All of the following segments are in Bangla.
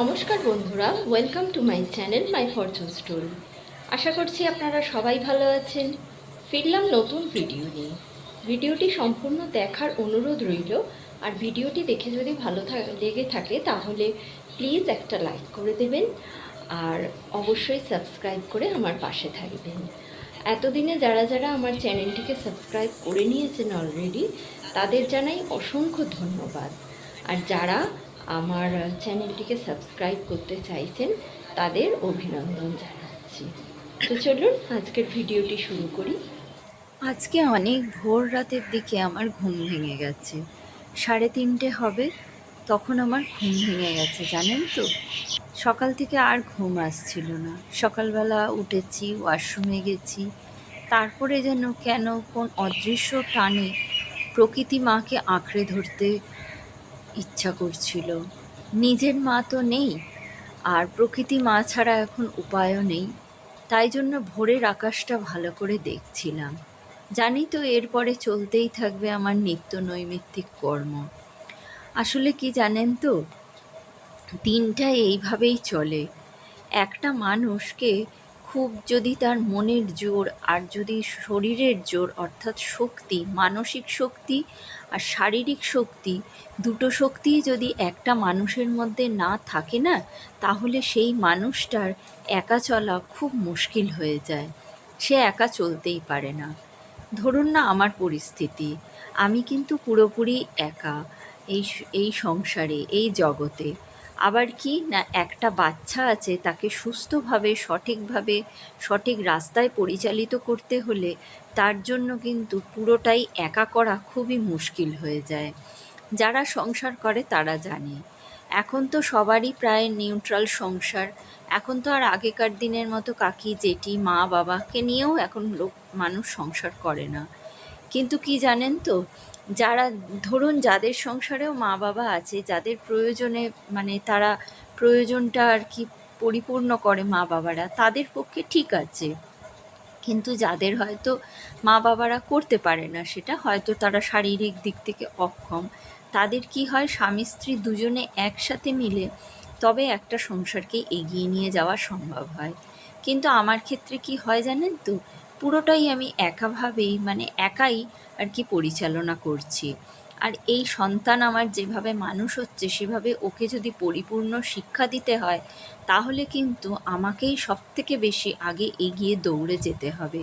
নমস্কার বন্ধুরা, welcome to my channel my fortune story. আশা করছি আপনারা সবাই ভালো আছেন। ফিরলাম নতুন ভিডিও নিয়ে। ভিডিওটি সম্পূর্ণ দেখার অনুরোধ রইল। আর ভিডিওটি দেখে যদি ভালো লেগে থাকে তাহলে প্লিজ একটা লাইক করে দেবেন আর অবশ্যই সাবস্ক্রাইব করে আমার পাশে থাকবেন। এতদিনে যারা যারা আমার চ্যানেলটিকে সাবস্ক্রাইব করে নিয়েছেন অলরেডি, তাদের জানাই অসংখ্য ধন্যবাদ। আর যারা আমার চ্যানেলটিকে সাবস্ক্রাইব করতে চাইছেন তাদের অভিনন্দন জানাচ্ছি। তো চলুন আজকের ভিডিওটি শুরু করি। আজকে অনেক ভোর রাতের দিকে আমার ঘুম ভেঙে গেছে। 3:30 হবে, তখন আমার ঘুম ভেঙে গেছে জানেন তো। সকাল থেকে আর ঘুম আসছিল না। সকালবেলা উঠেছি, ওয়াশরুমে গেছি, তারপরে যেন কেন কোন অদৃশ্য টানে প্রকৃতি মাকে আঁকড়ে ধরতে ইচ্ছা করছিল। নিজের মা তো নেই, আর প্রকৃতি মা ছাড়া এখন উপায়ও নেই। তাই জন্য ভোরের আকাশটা ভালো করে দেখছিলাম। জানি তো এরপরে চলতেই থাকবে আমার নিত্য নৈমিত্তিক কর্ম। আসলে কি জানেন তো, দিনটা এইভাবেই চলে। একটা মানুষকে খুব যদি তার মনের জোর আর যদি শরীরের জোর অর্থাৎ শক্তি, মানসিক শক্তি আর শারীরিক শক্তি, দুটো শক্তিই যদি একটা মানুষের মধ্যে না থাকে না, তাহলে সেই মানুষটার একা চলা খুব মুশকিল হয়ে যায়। সে একা চলতেই পারে না। ধরুন না আমার পরিস্থিতি, আমি কিন্তু পুরোপুরি একা এই সংসারে, এই জগতে। আবার কি না, একটা বাচ্চা আছে, তাকে সুস্থভাবে সঠিকভাবে সঠিক রাস্তায় পরিচালিত করতে হলে তার জন্য কিন্তু পুরোটাই একা করা খুবই মুশকিল হয়ে যায়। যারা সংসার করে তারা জানে। এখন তো সবারই প্রায় নিউট্রাল সংসার। এখন তো আর আগেকার দিনের মতো কাকি জেঠি মা বাবাকে নিয়েও এখন মানুষ সংসার করে না। কিন্তু কি জানেন তো, যারা ধরুন যাদের সংসারেও মা বাবা আছে, যাদের প্রয়োজনে মানে তারা প্রয়োজনটা আর কি পরিপূর্ণ করে মা বাবারা, তাদের পক্ষে ঠিক আছে। কিন্তু যাদের হয়তো মা বাবারা করতে পারে না সেটা, হয়তো তারা শারীরিক দিক থেকে অক্ষম, তাদের কি হয়, স্বামী স্ত্রী দুজনে একসাথে মিলে তবে একটা সংসারকে এগিয়ে নিয়ে যাওয়া সম্ভব হয়। কিন্তু আমার ক্ষেত্রে কি হয় জানেন তো, পুরোটাই আমি একাভাবেই মানে একাই আর কি পরিচালনা করছি। আর এই সন্তান আমার যেভাবে মানুষ হচ্ছে, সেভাবে ওকে যদি পরিপূর্ণ শিক্ষা দিতে হয়, তাহলে কিন্তু আমাকেই সবথেকে বেশি আগে এগিয়ে দৌড়ে যেতে হবে।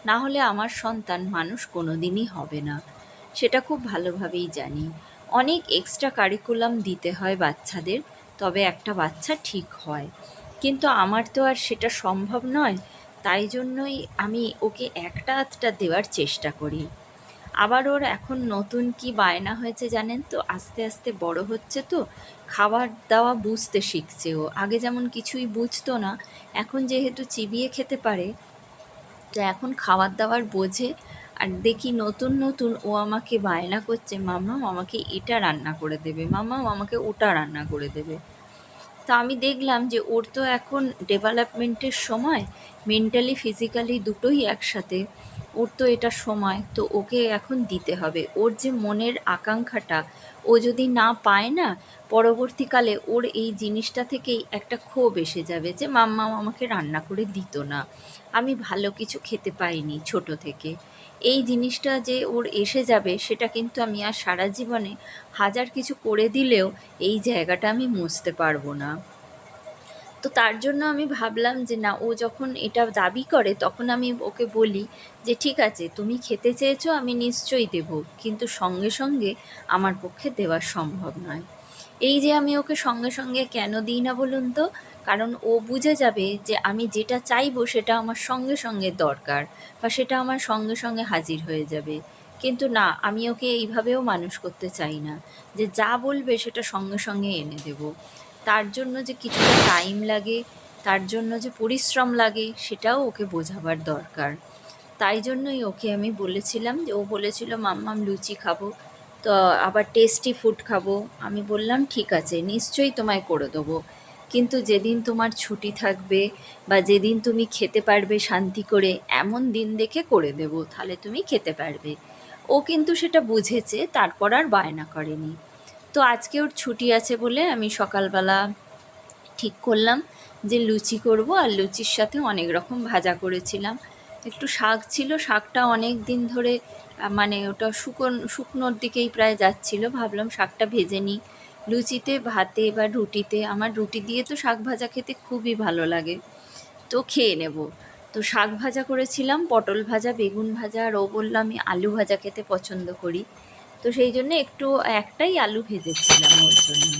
না হলে আমার সন্তান মানুষ কোনোদিনই হবে না। সেটা খুব ভালোভাবেই জানি। অনেক এক্সট্রা কারিকুলাম দিতে হয় বাচ্চাদের, তবে একটা বাচ্চা ঠিক হয়। কিন্তু আমার তো আর সেটা সম্ভব নয়। তাই জন্যই আমি ওকে একটা আধটা দেওয়ার চেষ্টা করি। আবার ওর এখন নতুন কি বায়না হয়েছে জানেন তো, আস্তে আস্তে বড় হচ্ছে তো, খাবার দাওয়া বুঝতে শিখছে ও। আগে যেমন কিছুই বুঝতো না, এখন যেহেতু চিবিয়ে খেতে পারে, তো এখন খাবার দাবার বোঝে। আর দেখি নতুন নতুন ও আমাকে বায়না করছে, মাম্মাম আমাকে এটা রান্না করে দেবে, মাম্মাম আমাকে ওটা রান্না করে দেবে। তা আমি দেখলাম যে ওর তো এখন ডেভেলপমেন্টের সময়, মেন্টালি ফিজিক্যালি দুটোই একসাথে। ওর তো এটা সময়, তো ওকে এখন দিতে হবে। ওর যে মনের আকাঙ্ক্ষাটা, ও যদি না পায় না, পরবর্তীকালে ওর এই জিনিসটা থেকেই একটা ক্ষোভ এসে যাবে যে মাম্মা আমাকে রান্না করে দিত না, আমি ভালো কিছু খেতে পাইনি ছোট থেকে। এই জিনিসটা যে ওর এসে যাবে, সেটা কিন্তু আমি আর সারা জীবনে হাজার কিছু করে দিলেও এই জায়গাটা আমি মুছতে পারবো না। তো তার জন্য আমি ভাবলাম যে না, ও যখন এটা দাবি করে তখন আমি ওকে বলি যে ঠিক আছে, তুমি খেতে চেয়েছো, আমি নিশ্চয়ই দেবো, কিন্তু সঙ্গে সঙ্গে আমার পক্ষে দেওয়া সম্ভব নয়। এই যে আমি ওকে সঙ্গে সঙ্গে কেন দিই না বলুন তো, কারণ ও বুঝে যাবে যে আমি যেটা চাইবো সেটা আমার সঙ্গে সঙ্গে দরকার, বা সেটা আমার সঙ্গে সঙ্গে হাজির হয়ে যাবে। কিন্তু না, আমি ওকে এইভাবেও মানুষ করতে চাই না যে যা বলবে সেটা সঙ্গে সঙ্গে এনে দেবো। তার জন্য যে কিছুটা টাইম লাগে, তার জন্য যে পরিশ্রম লাগে, সেটাও ওকে বোঝাবার দরকার। তাই জন্যই ওকে আমি বলেছিলাম, যে ও বলেছিল মাম্মাম লুচি খাবো, তো আবার টেস্টি ফুড খাবো। আমি বললাম ঠিক আছে, নিশ্চয়ই তোমায় করে দেবো, কিন্তু যেদিন তোমার ছুটি থাকবে বা যেদিন তুমি খেতে পারবে শান্তি করে, এমন দিন দেখে করে দেবো, তাহলে তুমি খেতে পারবে। ও কিন্তু সেটা বুঝেছে, তারপর আর বায়না করেনি। তো আজকে ওর ছুটি আছে বলে আমি সকালবেলা ঠিক করলাম যে লুচি করব, আর লুচির সাথে অনেক রকম ভাজা করেছিলাম। একটু শাক ছিল, শাকটা অনেক দিন ধরে মানে ওটা শুকনোর দিকেই প্রায় যাচ্ছিল। ভাবলাম শাকটা ভেজে নিই লুচিতে, ভাতে বা রুটিতে। আমার রুটি দিয়ে তো শাক ভাজা খেতে খুবই ভালো লাগে, তো খেয়ে নেব। তো শাক ভাজা করেছিলাম, পটল ভাজা, বেগুন ভাজা, আর ও বলল আমি আলু ভাজা খেতে পছন্দ করি, তো সেই জন্য একটু একটাই আলু ভেজেছিলাম ওর জন্য।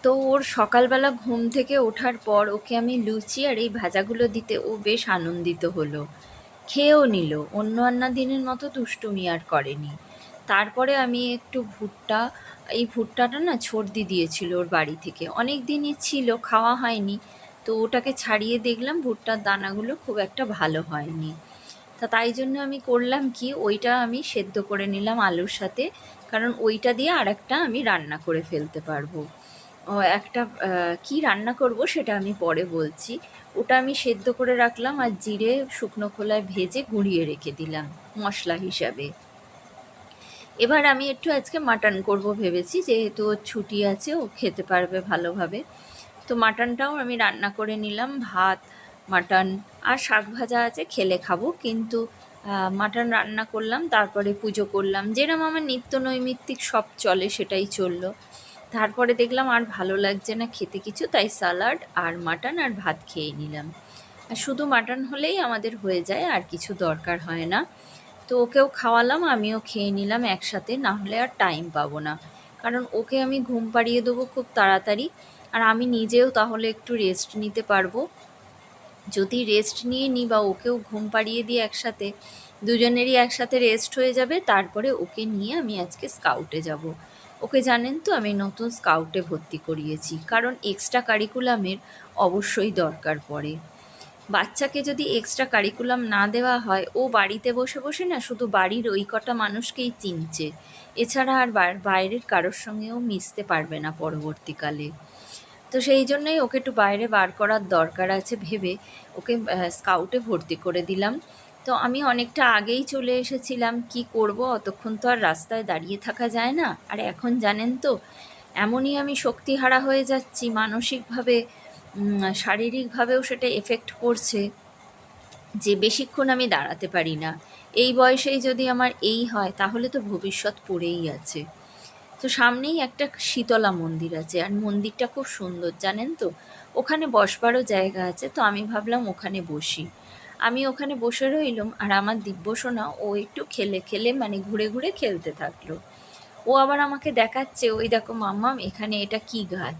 তো ওর সকালবেলা ঘুম থেকে ওঠার পর ওকে আমি লুচি আর এই ভাজাগুলো দিতে ও বেশ আনন্দিত হলো, খেয়েও নিল। অন্য দিনের মতো দুষ্টুমি আর করেনি। তারপরে আমি একটু এই ভুট্টাটা না ছর্দি দিয়েছিল ওর বাড়ি থেকে, অনেক দিনই ছিল, খাওয়া হয়নি। তো ওটাকে ছাড়িয়ে দেখলাম ভুট্টার দানাগুলো খুব একটা ভালো হয়নি। তাই জন্য আমি করলাম কি, ওইটা আমি সেদ্ধ করে নিলাম আলুর সাথে, কারণ ওইটা দিয়ে আর একটা আমি রান্না করে ফেলতে পারবো। একটা কি রান্না করব সেটা আমি পরে বলছি। ওটা আমি সেদ্ধ করে রাখলাম আর জিরে শুকনো খোলায় ভেজে গুঁড়িয়ে রেখে দিলাম মশলা হিসাবে। এবার আমি একটু আজকে মাটন করব ভেবেছি, যেহেতু ওর ছুটি আছে, ও খেতে পারবে ভালোভাবে। তো মাটনটাও আমি রান্না করে নিলাম, ভাত, মাটন আর শাক ভাজা আছে, খেলে খাবো। কিন্তু মাটন রান্না করলাম, তারপরে পুজো করলাম, যেরকম আমার নিত্য নৈমিত্তিক সব চলে সেটাই চললো। তারপরে দেখলাম আর ভালো লাগছে না খেতে কিছু, তাই স্যালাড আর মাটন আর ভাত খেয়ে নিলাম। আর শুধু মাটন হলেই আমাদের হয়ে যায়, আর কিছু দরকার হয় না। তো ওকেও খাওয়ালাম, আমিও খেয়ে নিলাম একসাথে, না হলে আর টাইম পাবো না। কারণ ওকে আমি ঘুম পাড়িয়ে দেবো খুব তাড়াতাড়ি, আর আমি নিজেও তাহলে একটু রেস্ট নিতে পারবো। যদি রেস্ট নিয়ে নিই বা ওকেও ঘুম পাড়িয়ে দিয়ে একসাথে, দুজনেরই একসাথে রেস্ট হয়ে যাবে। তারপরে ওকে নিয়ে আমি আজকে স্কাউটে যাব। ওকে জানেন তো আমি নতুন স্কাউটে ভর্তি করিয়েছি, কারণ এক্সট্রা কারিকুলামের অবশ্যই দরকার পড়ে। বাচ্চাকে যদি এক্সট্রা কারিকুলাম না দেওয়া হয়, ও বাড়িতে বসে বসে না শুধু বাড়ির ওই কটা মানুষকেই চিনছে, এছাড়া আর বাইরের কারোর সঙ্গেও মিশতে পারবে না পরবর্তীকালে। তো সেই জন্যই ওকে একটু বাইরে বার করার দরকার আছে ভেবে ওকে স্কাউটে ভর্তি করে দিলাম। তো আমি অনেকটা আগেই চলে এসেছিলাম, কি করব, অতক্ষণ তো আর রাস্তায় দাঁড়িয়ে থাকা যায় না। আর এখন জানেন তো এমনই আমি শক্তিহারা হয়ে যাচ্ছি মানসিকভাবে, শারীরিকভাবেও সেটা এফেক্ট পড়ছে, যে বেশিক্ষণ আমি দাঁড়াতে পারি না। এই বয়সেই যদি আমার এই হয়, তাহলে তো ভবিষ্যৎ পড়েই আছে। তো সামনেই একটা শীতলা মন্দির আছে, আর মন্দিরটা খুব সুন্দর জানেন তো, ওখানে বসবারও জায়গা আছে। তো আমি ভাবলাম ওখানে বসি। আমি ওখানে বসে রইলাম, আর আমার দিব্যসোনা ও একটু খেলে খেলে মানে ঘুরে ঘুরে খেলতে থাকলো। ও আবার আমাকে দেখাচ্ছে, ওই দেখো মাম্মাম এখানে এটা কি গাছ,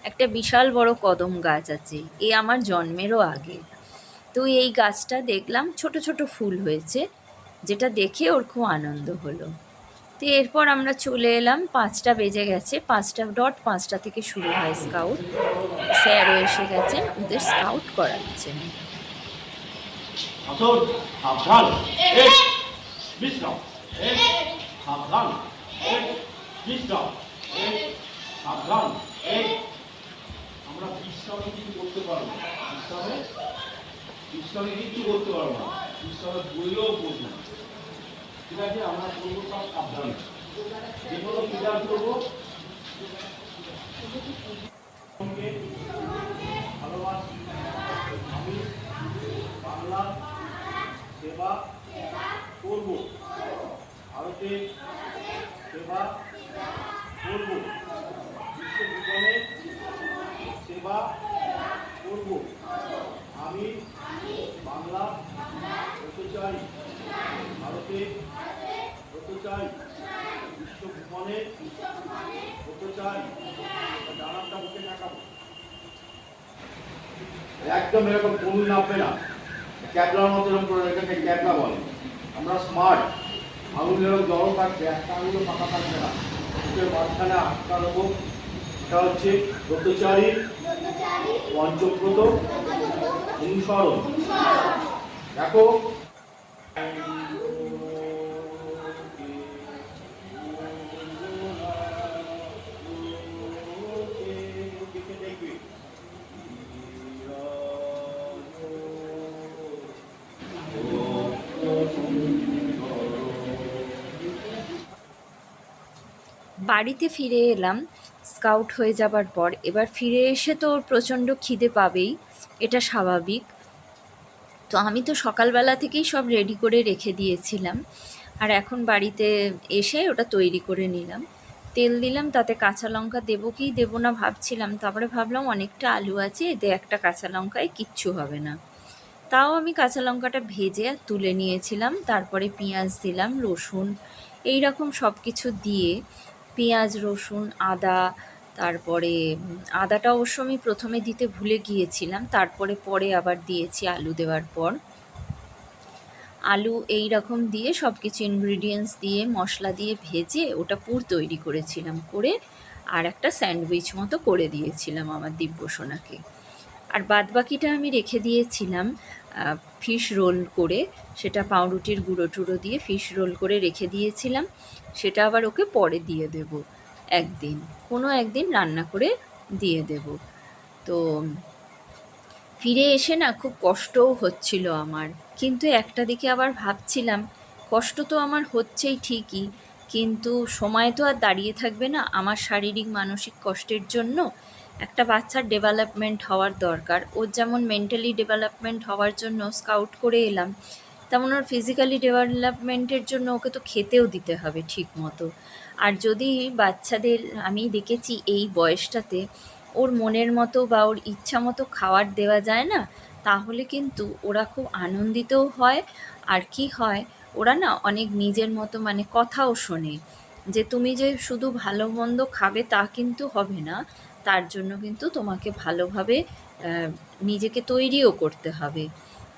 একটা বিশাল বড় কদম গাছ আছে, এ আমার জন্মেরও আগে। তো এই গাছটা দেখলাম ছোট ছোট ফুল হয়েছে, যেটা দেখে ওর খুব আনন্দ হলো। তো এরপর আমরা চলে এলাম, 5টা বেজে গেছে, 5টা থেকে শুরু হয় স্কাউট। স্যারও এসে গেছেন, ওদের স্কাউট করাচ্ছেন। সাবধান, বিশ্রাম, সাবধান, বিশ্রাম, সাবধান। আমরা বিশ্রামে কিছু করতে পারবো না, বিশ্রামে কিছু করতে পারবো না, বিশ্রামে বইলেও পড়বো না। ঠিক আছে, আমরা করবো সব সাবধান, যেগুলো ক্লিয়ার করবো। ভালোবাসি, আমি বাংলা সেবা করব, ভারতের সেবা করব, বিশ্ববিদ্যালয়ে সেবা করব। আমি বাংলা হতে চাই, ভারতে হতে চাই, বিশ্বভুবনে হতে চাই। জানাটা মুখে থাকাবো, একদম এরকম কোন নামবে না, ক্যাবলার মতো এরকম করে, এটাকে ক্যাবলা বলে। আমরা স্মার্ট, আঙুল এরকম জড়ো থাকবে, একটা আঙুলও ফাঁকা থাকবে না, মুখের মাঝখানে আটকা দেবো, একটা হচ্ছে ব্রতচারী পঞ্চব্রত অনুসরণ। দেখো বাড়িতে ফিরে এলাম স্কাউট হয়ে যাবার পর। এবার ফিরে এসে তো ওর প্রচণ্ড খিদে পাবেই, এটা স্বাভাবিক। তো আমি তো সকালবেলা থেকেই সব রেডি করে রেখে দিয়েছিলাম, আর এখন বাড়িতে এসে ওটা তৈরি করে নিলাম। তেল দিলাম, তাতে কাঁচা লঙ্কা দেবো কি দেবো না ভাবছিলাম, তারপরে ভাবলাম অনেকটা আলু আছে, এতে একটা কাঁচা লঙ্কায় কিচ্ছু হবে না। তাও আমি কাঁচা লঙ্কাটা ভেজে আর তুলে নিয়েছিলাম। তারপরে পেঁয়াজ দিলাম, রসুন, এই রকম সব কিছু দিয়ে, পেঁয়াজ, রসুন, আদা, তারপরে আদাটা অবশ্য আমি প্রথমে দিতে ভুলে গিয়েছিলাম, তারপরে পরে আবার দিয়েছি আলু দেওয়ার পর। আলু এই রকম দিয়ে সব কিছু ইনগ্রিডিয়েন্টস দিয়ে মশলা দিয়ে ভেজে ওটা পুর তৈরি করেছিলাম, করে আর একটা স্যান্ডউইচ মতো করে দিয়েছিলাম আমার দিব্যসোনাকে। আর বাদবাকিটা আমি রেখে দিয়েছিলাম ফিশ রোল করে, সেটা পাউরুটির গুঁড়ো টুড়ো দিয়ে ফিশ রোল করে রেখে দিয়েছিলাম। সেটা আবার ওকে পরে দিয়ে দেব, একদিন কোনো একদিন রান্না করে দিয়ে দেব। তো ফিরে এসে না খুব কষ্টও হচ্ছিল আমার, কিন্তু একটা দিকে আবার ভাবছিলাম কষ্ট তো আমার হচ্ছেই ঠিকই, কিন্তু সময় তো আর দাঁড়িয়ে থাকবে না আমার শারীরিক মানসিক কষ্টের জন্য। একটা বাচ্চার ডেভেলপমেন্ট হওয়ার দরকার, ওর যেমন মেন্টালি ডেভেলপমেন্ট হওয়ার জন্য স্কাউট করে এলাম, তেমন ওর ফিজিক্যালি ডেভেলপমেন্টের জন্য ওকে তো খেতেও দিতে হবে ঠিক মতো। আর যদি বাচ্চাদের আমি দেখেছি এই বয়সটাতে ওর মনের মতো বা ওর ইচ্ছা মতো খাবার দেওয়া যায় না, তাহলে কিন্তু ওরা খুব আনন্দিতও হয়। আর কি হয়, ওরা না অনেক নিজের মতো মানে কথাও শোনে, যে তুমি যে শুধু ভালো মন্দ খাবে তা কিন্তু হবে না, তার জন্য কিন্তু তোমাকে ভালোভাবে নিজেকে তৈরিও করতে হবে।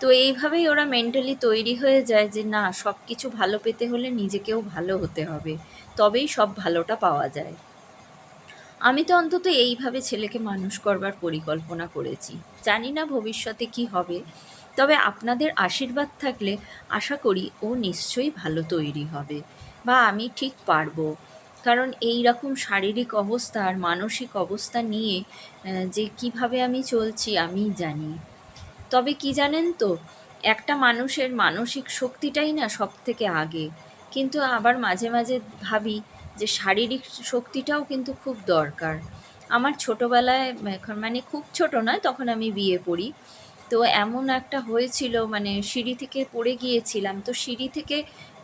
তো এইভাবেই ওরা মেন্টালি তৈরি হয়ে যায় যে না, সব কিছু ভালো পেতে হলে নিজেকেও ভালো হতে হবে, তবেই সব ভালোটা পাওয়া যায়। আমি তো অন্তত এইভাবে ছেলেকে মানুষ করবার পরিকল্পনা করেছি, জানি না ভবিষ্যতে কি হবে, তবে আপনাদের আশীর্বাদ থাকলে আশা করি ও নিশ্চয়ই ভালো তৈরি হবে, বা আমি ঠিক পারবো। কারণ এই রকম শারীরিক অবস্থা আর মানসিক অবস্থা নিয়ে যে কিভাবে আমি চলছি আমিই জানি। তবে কি জানেন তো, একটা মানুষের মানসিক শক্তিটাই না সব থেকে আগে, কিন্তু আবার মাঝে মাঝে ভাবি যে শারীরিক শক্তিটাও কিন্তু খুব দরকার। আমার ছোটোবেলায়, এখন মানে খুব ছোট নয়, তখন আমি বিয়ে করি, তো এমন একটা হয়েছিল, মানে সিঁড়ি থেকে পড়ে গিয়েছিলাম। তো সিঁড়ি থেকে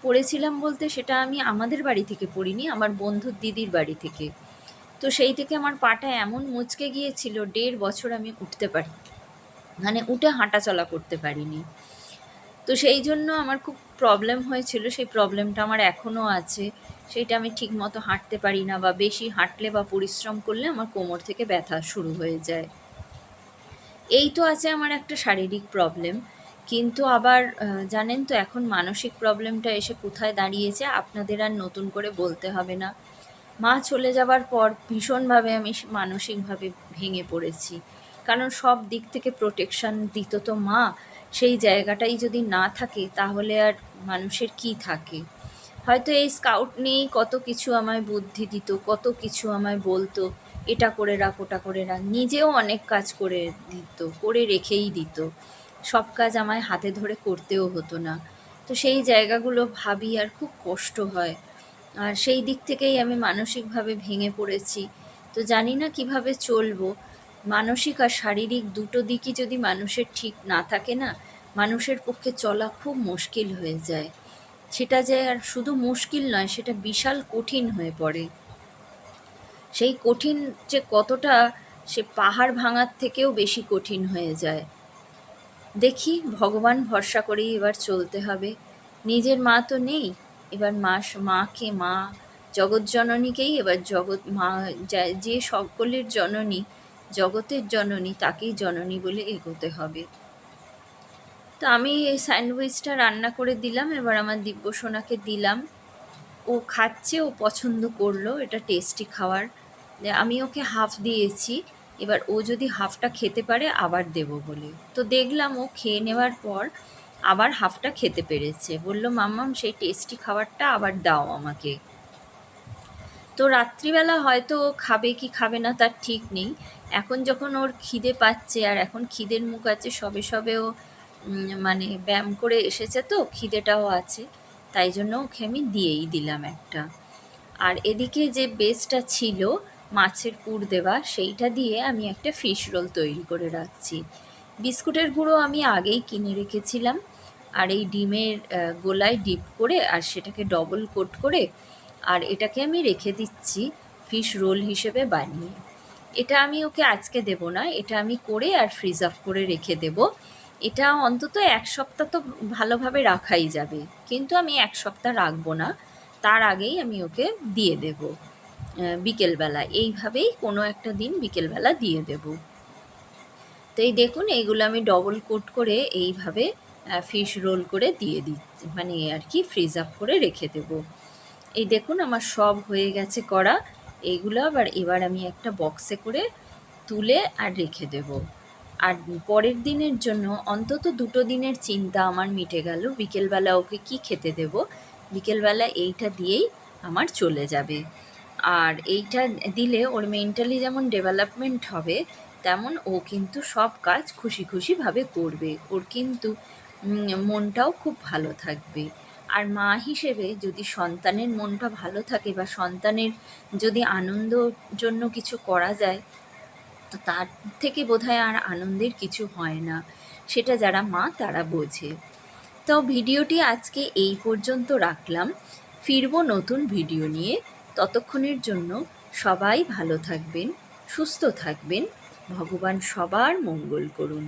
পড়েছিলাম বলতে সেটা আমি আমাদের বাড়ি থেকে পড়িনি, আমার বন্ধুর দিদির বাড়ি থেকে। তো সেই থেকে আমার পাটা এমন মুচকে গিয়েছিল, 1.5 বছর আমি উঠতে পারি, মানে উঠে হাঁটাচলা করতে পারিনি। তো সেই জন্য আমার খুব প্রবলেম হয়েছিল, সেই প্রবলেমটা আমার এখনও আছে। সেইটা আমি ঠিকমতো হাঁটতে পারি না, বা বেশি হাঁটলে বা পরিশ্রম করলে আমার কোমর থেকে ব্যথা শুরু হয়ে যায়। এই তো আছে আমার একটা শারীরিক প্রবলেম, কিন্তু আবার জানেন তো এখন মানসিক প্রবলেমটা এসে কোথায় দাঁড়িয়েছে আপনাদের আর নতুন করে বলতে হবে না। মা চলে যাবার পর ভীষণভাবে আমি মানসিকভাবে ভেঙে পড়েছি, কারণ সব দিক থেকে প্রোটেকশান দিত তো মা, সেই জায়গাটাই যদি না থাকে তাহলে আর মানুষের কি থাকে। হয়তো এই স্কাউট নিয়েই কত কিছু আমায় বুদ্ধি দিত, কত কিছু আমায় বলতো, এটা করে রাখ ওটা করে রাখ, নিজেও অনেক কাজ করে দিত, করে রেখেই দিত, সব কাজ আমায় হাতে ধরে করতেও হতো না। তো সেই জায়গাগুলো ভাবি আর খুব কষ্ট হয়, আর সেই দিক থেকেই আমি মানসিকভাবে ভেঙে পড়েছি। তো জানি না কিভাবে চলবো। মানসিক আর শারীরিক দুটো দিকই যদি মানুষের ঠিক না থাকে না, মানুষের পক্ষে চলা খুব মুশকিল হয়ে যায়। সেটা যে আর শুধু মুশকিল নয়, সেটা বিশাল কঠিন হয়ে পড়ে। সেই কঠিন যে কতটা, সে পাহাড় ভাঙার থেকেও বেশি কঠিন হয়ে যায়। দেখি ভগবান ভরসা করেই এবার চলতে হবে। নিজের মা তো নেই, এবার মাকে, মা জগৎজননীকেই এবার জগৎ মা, যে সকলের জননী, জগতের জননী, তাকেই জননী বলে এগোতে হবে। তো আমি এই স্যান্ডউইচটা রান্না করে দিলাম, এবার আমার দিব্যসোনাকে দিলাম, ও খাচ্ছে, ও পছন্দ করলো, এটা টেস্টি খাবার। আমি ওকে হাফ দিয়েছি, এবার ও যদি হাফটা খেতে পারে আবার দেবো বলে। তো দেখলাম ও খেয়ে নেওয়ার পর আবার হাফটা খেতে পেরেছে, বলল মাম্মাম সেই টেস্টি খাবারটা আবার দাও আমাকে। তো রাত্রিবেলা হয়তো ও খাবে কি খাবে না তার ঠিক নেই। এখন যখন ওর খিদে পাচ্ছে, আর এখন খিদের মুখ আছে, সবে সবে ও মানে ব্যায়াম করে এসেছে, তো খিদেটাও আছে, তাই জন্য ওকে আমি দিয়েই দিলাম একটা। আর এদিকে যে বেসটা ছিল মাছের পুর দেওয়া, সেইটা দিয়ে আমি একটা ফিশ রোল তৈরি করে রাখছি। বিস্কুটের গুঁড়ো আমি আগেই কিনে রেখেছিলাম, আর এই ডিমের গোলায় ডিপ করে আর সেটাকে ডবল কোট করে আর এটাকে আমি রেখে দিচ্ছি ফিশ রোল হিসেবে বানিয়ে। এটা আমি ওকে আজকে দেব না, এটা আমি করে আর ফ্রিজ অফ করে রেখে দেব। এটা অন্তত 1 সপ্তাহ তো ভালোভাবে রাখাই যাবে, কিন্তু আমি 1 সপ্তাহ রাখবো না, তার আগেই আমি ওকে দিয়ে দেব বিকেলবেলা। এইভাবেই কোনো একটা দিন বিকেলবেলা দিয়ে দেব। তো এই দেখুন, এইগুলো আমি ডবল কোট করে এইভাবে ফিশ রোল করে দিয়ে দিচ্ছি, মানে আর কি ফ্রিজ আপ করে রেখে দেব। এই দেখুন আমার সব হয়ে গেছে করা। এইগুলো এবার আমি একটা বক্সে করে তুলে আর রেখে দেব। আর পরের দিনের জন্য অন্তত 2 দিনের চিন্তা আমার মিটে গেল। বিকেলবেলা ওকে কি খেতে দেব, বিকেলবেলা এইটা দিয়েই আমার চলে যাবে। আর এইটা দিলে ওর মেন্টালি যেমন ডেভেলপমেন্ট হবে, তেমন ও কিন্তু সব কাজ খুশি খুশিভাবে করবে। ওর কিন্তু মনটাও খুব ভালো থাকবে। আর মা হিসেবে যদি সন্তানের মনটা ভালো থাকে বা সন্তানের যদি আনন্দর জন্য কিছু করা যায়, তো তার থেকে বোধহয় আর আনন্দের কিছু হয় না। সেটা যারা মা তারা বোঝে। তো ভিডিওটি আজকে এই পর্যন্ত রাখলাম। ফিরবো নতুন ভিডিও নিয়ে। ততক্ষণের জন্য সবাই ভালো থাকবেন, সুস্থ থাকবেন। ভগবান সবার মঙ্গল করুন।